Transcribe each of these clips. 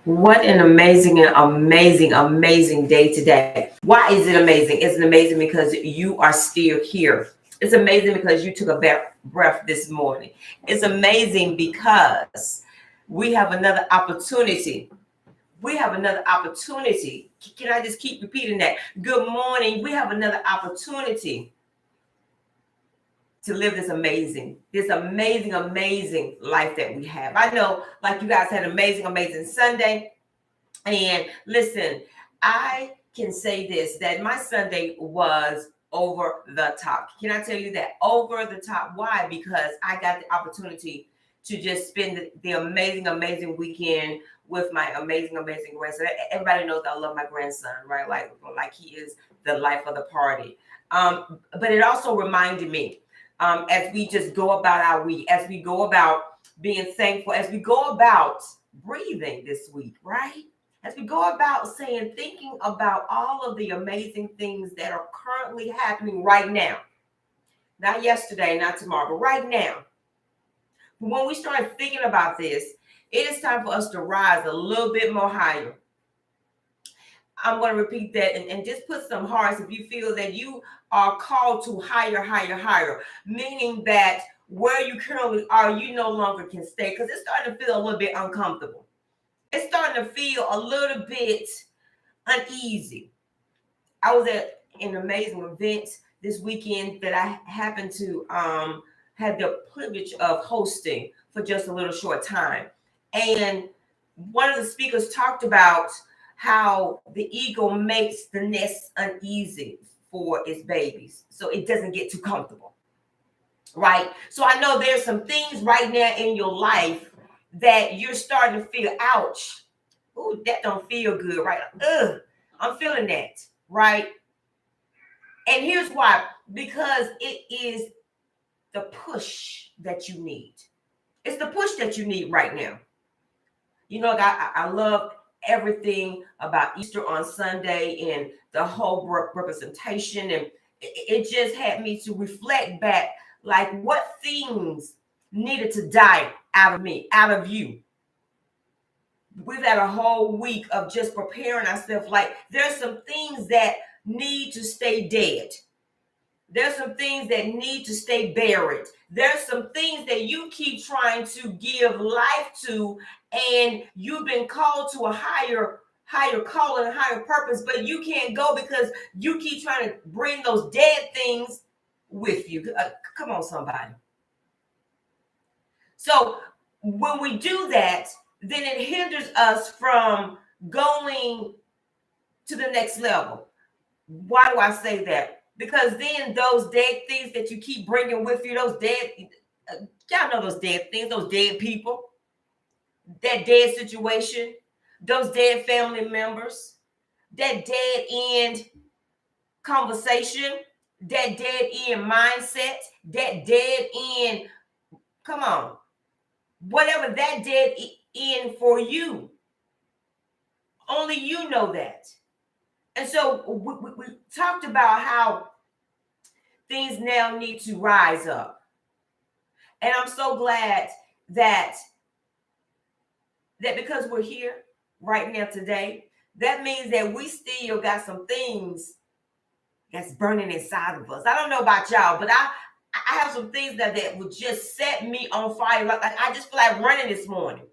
What an amazing day today. Why is it amazing? It's amazing because you are still here. It's amazing because you took a breath this morning. It's amazing because we have another opportunity. We have another opportunity. Can I just keep repeating that? Good morning. We have another opportunity to live this amazing life that we have. I know, like you guys had an amazing Sunday. And listen, I can say this that my Sunday was over the top. Can I tell you that? Over the top. Why? Because I got the opportunity to just spend the amazing weekend with my amazing grandson. Everybody knows I love my grandson, right? Like he is the life of the party. But it also reminded me, as we just go about our week, as we go about being thankful, as we go about breathing this week, right? As we go about thinking about all of the amazing things that are currently happening right now, not yesterday, not tomorrow, but right now. When we start thinking about this, it is time for us to rise a little bit more higher. I'm going to repeat that and just put some hearts if you feel that you are called to higher, meaning that where you currently are, you no longer can stay because it's starting to feel a little bit uncomfortable. It's starting to feel a little bit uneasy. I was at an amazing event this weekend that I happened to have the privilege of hosting for just a little short time. And one of the speakers talked about how the eagle makes the nest uneasy for its babies so it doesn't get too comfortable. Right? So I know there's some things right now in your life that you're starting to feel, ouch. Ooh, that don't feel good, right? Ugh, I'm feeling that, right? And here's why, because it is the push that you need. It's the push that you need right now. You know, I love everything about Easter on Sunday and the whole representation. And it just had me to reflect back, like what things needed to die out of me, out of you. We've had a whole week of just preparing ourselves. Like there's some things that need to stay dead. There's some things that need to stay buried. There's some things that you keep trying to give life to, and you've been called to a higher calling, higher purpose, but you can't go because you keep trying to bring those dead things with you. Come on, somebody. So when we do that, then it hinders us from going to the next level. Why do I say that? Because then those dead things that you keep bringing with you, those dead, y'all know those dead things, those dead people, that dead situation, those dead family members, that dead end conversation, that dead end mindset, that dead end, come on, whatever that dead end for you, only you know that. And so we talked about how things now need to rise up. And I'm so glad that because we're here right now today, that means that we still got some things that's burning inside of us. I don't know about y'all, but I have some things that would just set me on fire. Like I just feel like running this morning.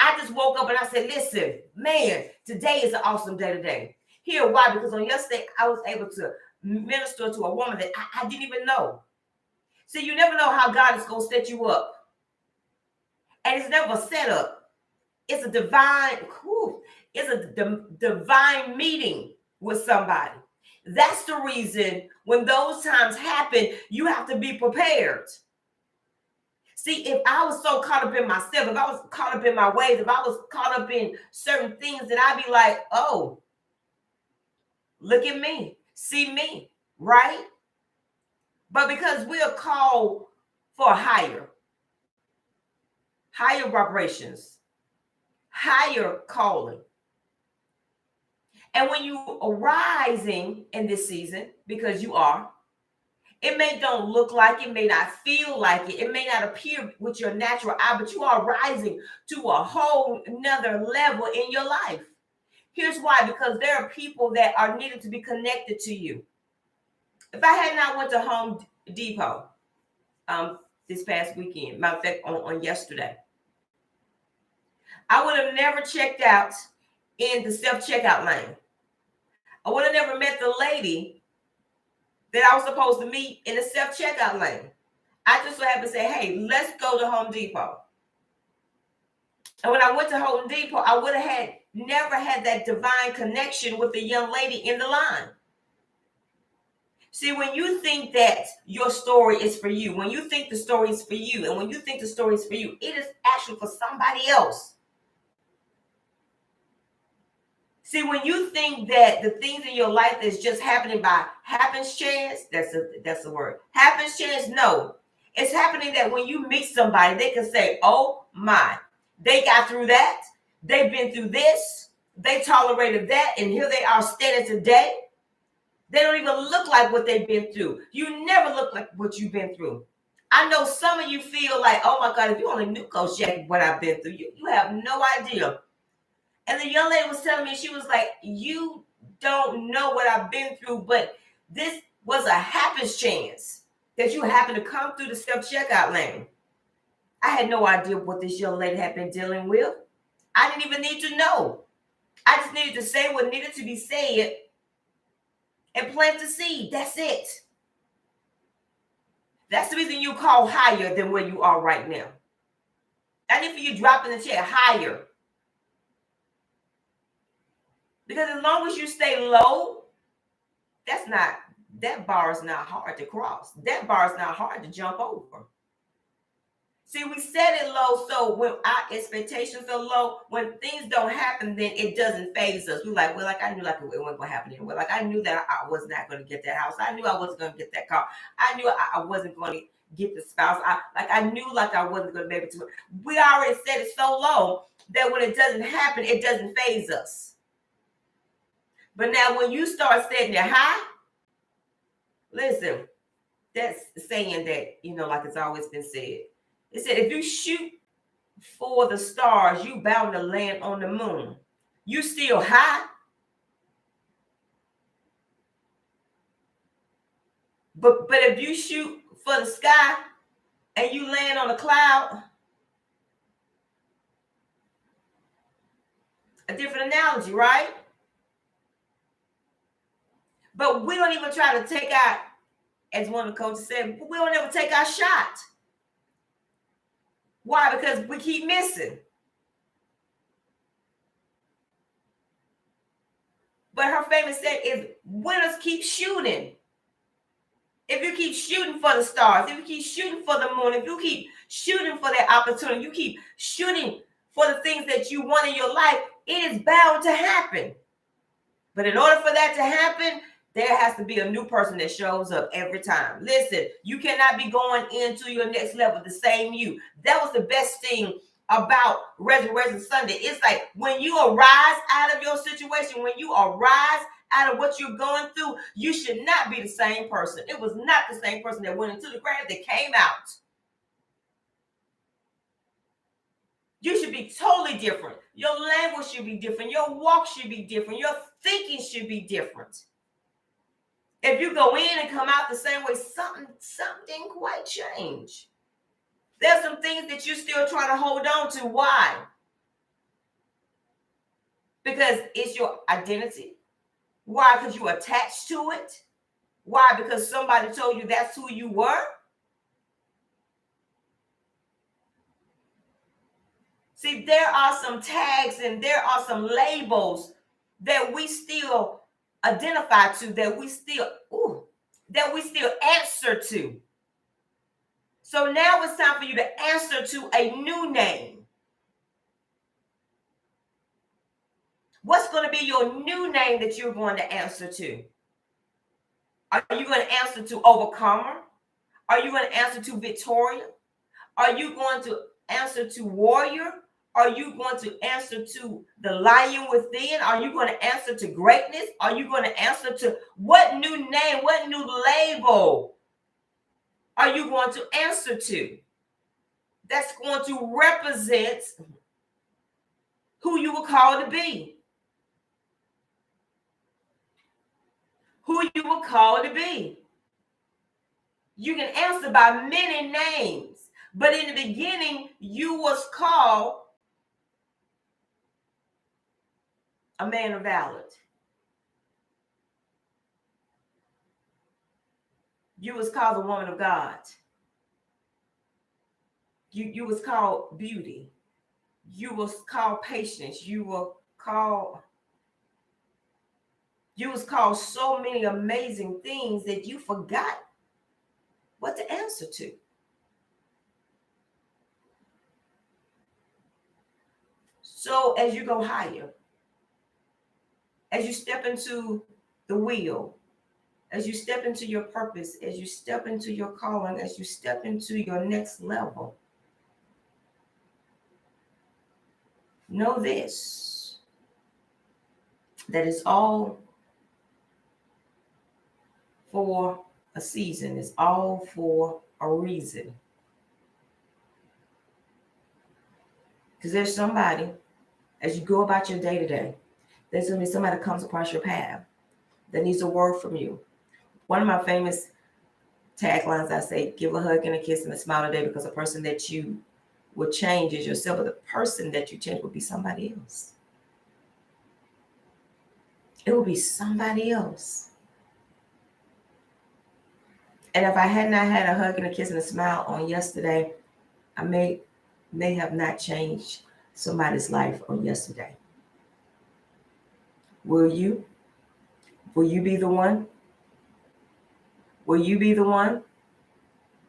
I just woke up and I said, listen, man, today is an awesome day today. Here, why? Because on yesterday, I was able to minister to a woman that I didn't even know. See, you never know how God is going to set you up. And it's never a setup. It's a divine, it's a divine meeting with somebody. That's the reason when those times happen, you have to be prepared. See, if I was so caught up in myself, if I was caught up in my ways, if I was caught up in certain things, then I'd be like, oh, look at me, see me, right? But because we are called for higher vibrations, higher calling. And when you are rising in this season, because you are, It may don't look like it, may not feel like it, it may not appear with your natural eye, but you are rising to a whole nother level in your life. Here's why, because there are people that are needed to be connected to you. If I had not went to Home Depot this past weekend, matter of fact, on yesterday, I would have never checked out in the self-checkout lane. I would have never met the lady that I was supposed to meet in the self-checkout lane. I just so happened to say, hey, let's go to Home Depot. And when I went to Home Depot, I would have never had that divine connection with the young lady in the line. See, when you think that your story is for you, when you think the story is for you, and when you think the story is for you, it is actually for somebody else. See, when you think that the things in your life that's just happening by happenstance, that's the word. Happenstance, no. It's happening that when you meet somebody, they can say, oh my, they got through that. They've been through this. They tolerated that. And here they are standing today. They don't even look like what they've been through. You never look like what you've been through. I know some of you feel like, oh my God, if you only knew Coach Jackie what I've been through, you have no idea. And the young lady was telling me, she was like, you don't know what I've been through, but this was a happenstance that you happened to come through the self-checkout lane. I had no idea what this young lady had been dealing with. I didn't even need to know. I just needed to say what needed to be said and plant the seed. That's it. That's the reason you call higher than where you are right now. I need for you dropping the chair higher. Because as long as you stay low, that bar is not hard to cross. That bar is not hard to jump over. See, we set it low, so when our expectations are low, when things don't happen, then it doesn't phase us. We're like, well, like I knew like it wasn't going to happen anyway. Like I knew that I was not going to get that house. I knew I wasn't going to get that car. I knew I wasn't going to get the spouse. I knew like I wasn't going to be able to. We already set it so low that when it doesn't happen, it doesn't phase us. But now when you start setting it high, listen, that's saying that, like it's always been said. It said, if you shoot for the stars, you bound to land on the moon. You still high. But if you shoot for the sky and you land on a cloud, a different analogy, right? But we don't even try to take out, as one of the coaches said, we don't ever take our shot. Why? Because we keep missing. But her famous saying is, winners keep shooting. If you keep shooting for the stars, if you keep shooting for the moon, if you keep shooting for that opportunity, you keep shooting for the things that you want in your life, it is bound to happen. But in order for that to happen, there has to be a new person that shows up every time. Listen, you cannot be going into your next level the same you. That was the best thing about Resurrection Sunday. It's like when you arise out of your situation, when you arise out of what you're going through, you should not be the same person. It was not the same person that went into the grave that came out. You should be totally different. Your language should be different. Your walk should be different. Your thinking should be different. If you go in and come out the same way, something didn't quite change. There's some things that you're still trying to hold on to. Why? Because it's your identity. Why? Because you're attached to it. Why? Because somebody told you that's who you were. See, there are some tags and there are some labels that we still identify to, that we still answer to. So now it's time for you to answer to a new name. What's going to be your new name that you're going to answer to? Are you going to answer to overcomer? Are you going to answer to Victoria? Are you going to answer to warrior? Are you going to answer to the lion within? Are you going to answer to greatness? Are you going to answer to what new name, what new label are you going to answer to? That's going to represent who you were called to be. Who you were called to be. You can answer by many names, but in the beginning, you was called a man of valor. You was called a woman of God. You was called beauty. You was called patience. You was called so many amazing things that you forgot what to answer to. So as you go higher, as you step into the will, as you step into your purpose, as you step into your calling, as you step into your next level, know this, that it's all for a season. It's all for a reason. Because there's somebody, as you go about your day to day, there's going to be somebody that comes across your path that needs a word from you. One of my famous taglines, I say, give a hug and a kiss and a smile today, because the person that you will change is yourself, but the person that you change will be somebody else. It will be somebody else. And if I had not had a hug and a kiss and a smile on yesterday, I may have not changed somebody's life on yesterday. Will you? Will you be the one? Will you be the one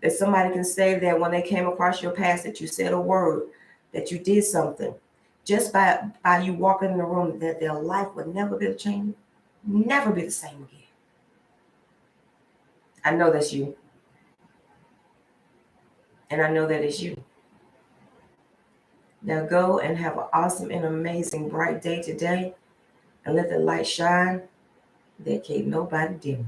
that somebody can say that when they came across your path, that you said a word, that you did something, just by you walking in the room, that their life would never be the same, never be the same again? I know that's you. And I know that it's you. Now go and have an awesome and amazing bright day today, and let the light shine that can't nobody dim.